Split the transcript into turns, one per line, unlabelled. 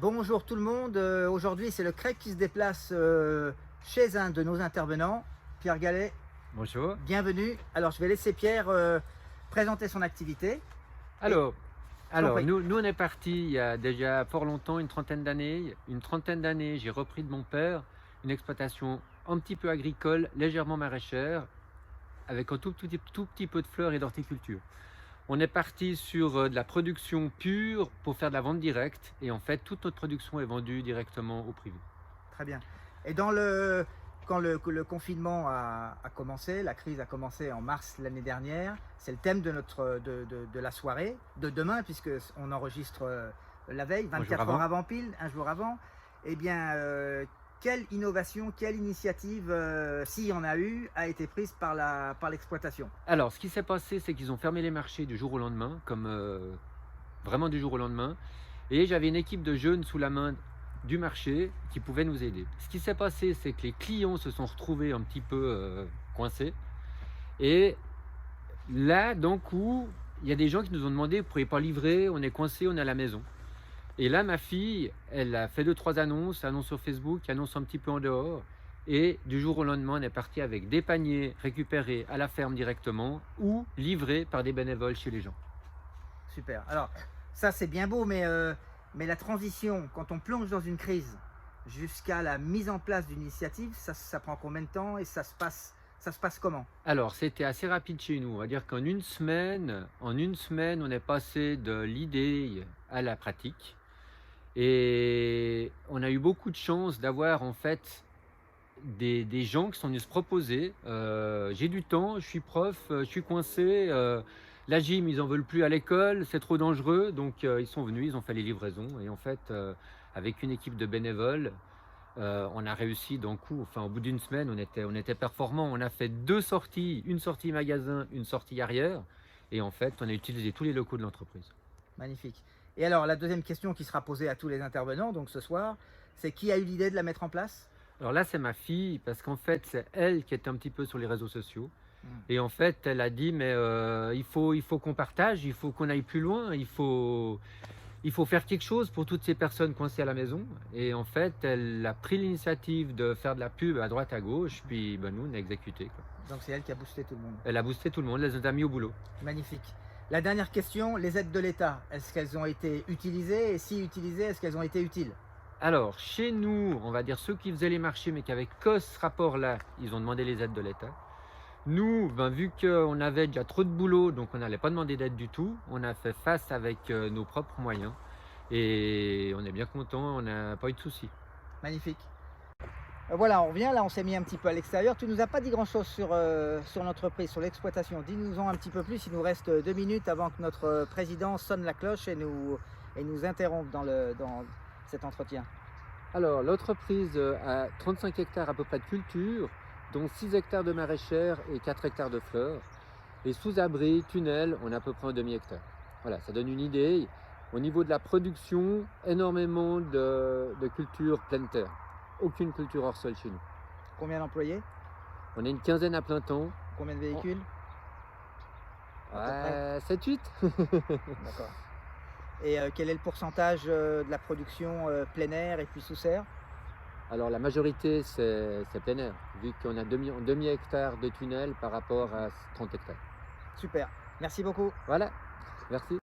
Bonjour tout le monde. Aujourd'hui, c'est le CREC qui se déplace chez un de nos intervenants, Pierre Gallet.
Bonjour.
Bienvenue. Alors, je vais laisser Pierre présenter son activité. Et
Alors,
je t'en
alors
prie.
nous on est parti il y a déjà fort longtemps, une trentaine d'années. Une trentaine d'années, j'ai repris de mon père une exploitation un petit peu agricole, légèrement maraîchère, avec un tout petit peu de fleurs et d'horticulture. On est parti sur de la production pure pour faire de la vente directe. Et en fait, toute notre production est vendue directement au privé.
Très bien. Et quand le confinement a commencé, la crise a commencé en mars l'année dernière, c'est le thème de la soirée, de demain, puisque on enregistre la veille,
Un jour
24 heures
avant.
avant pile, un jour avant. Eh bien, quelle innovation, quelle initiative, s'il y en a eu, a été prise par l'exploitation?
Alors, ce qui s'est passé, c'est qu'ils ont fermé les marchés du jour au lendemain, comme vraiment du jour au lendemain. Et j'avais une équipe de jeunes sous la main du marché qui pouvaient nous aider. Ce qui s'est passé, c'est que les clients se sont retrouvés un petit peu coincés. Et là, d'un coup, il y a des gens qui nous ont demandé, vous ne pourriez pas livrer, on est coincés, on est à la maison. Et là, ma fille, elle a fait 2-3 annonces sur Facebook, annonces un petit peu en dehors. Et du jour au lendemain, on est parti avec des paniers récupérés à la ferme directement ou livrés par des bénévoles chez les gens.
Super. Alors, ça c'est bien beau, mais la transition, quand on plonge dans une crise jusqu'à la mise en place d'une initiative, ça prend combien de temps et ça se passe comment?
Alors, c'était assez rapide chez nous. On va dire qu'en une semaine, on est passé de l'idée à la pratique. Et on a eu beaucoup de chance d'avoir en fait des gens qui sont venus se proposer. J'ai du temps, je suis prof, je suis coincé. La gym, ils en veulent plus à l'école, c'est trop dangereux. Donc, ils sont venus, ils ont fait les livraisons. Et en fait, avec une équipe de bénévoles, on a réussi d'un coup, enfin au bout d'une semaine, on était performant. On a fait 2 sorties, une sortie magasin, une sortie arrière. Et en fait, on a utilisé tous les locaux de l'entreprise.
Magnifique. Et alors, la deuxième question qui sera posée à tous les intervenants, donc ce soir, c'est qui a eu l'idée de la mettre en place?
Alors là, c'est ma fille, parce qu'en fait, c'est elle qui était un petit peu sur les réseaux sociaux.
Hmm.
Et en fait, elle a dit, mais il faut qu'on partage, il faut qu'on aille plus loin, il faut faire quelque chose pour toutes ces personnes coincées à la maison. Et en fait, elle a pris l'initiative de faire de la pub à droite à gauche, puis ben, nous, on a exécuté, quoi.
Donc c'est elle qui a boosté tout le monde.
Elle a boosté tout le monde, elle les a mis au boulot.
Magnifique. La dernière question, les aides de l'État, est-ce qu'elles ont été utilisées? Et si utilisées, est-ce qu'elles ont été utiles?
Alors, chez nous, on va dire ceux qui faisaient les marchés, mais qui avaient que ce rapport-là, ils ont demandé les aides de l'État. Nous, ben, vu qu'on avait déjà trop de boulot, donc on n'allait pas demander d'aide du tout, on a fait face avec nos propres moyens. Et on est bien content, on n'a pas eu de soucis.
Magnifique. Voilà, on revient, là on s'est mis un petit peu à l'extérieur. Tu nous as pas dit grand-chose sur l'entreprise, sur l'exploitation. Dis-nous-en un petit peu plus, il nous reste 2 minutes avant que notre président sonne la cloche et nous interrompe dans cet entretien.
Alors, l'entreprise a 35 hectares à peu près de culture, dont 6 hectares de maraîchère et 4 hectares de fleurs. Et sous abri, tunnel, on a à peu près un demi-hectare. Voilà, ça donne une idée. Au niveau de la production, énormément de culture pleine terre. Aucune culture hors sol chez nous.
Combien d'employés?
On est une quinzaine à plein temps.
Combien de véhicules? À peu près.
7-8.
D'accord. Et quel est le pourcentage de la production plein air et puis sous serre?
Alors la majorité, c'est plein air, vu qu'on a un demi-hectare de tunnel par rapport à 30 hectares.
Super. Merci beaucoup.
Voilà, merci.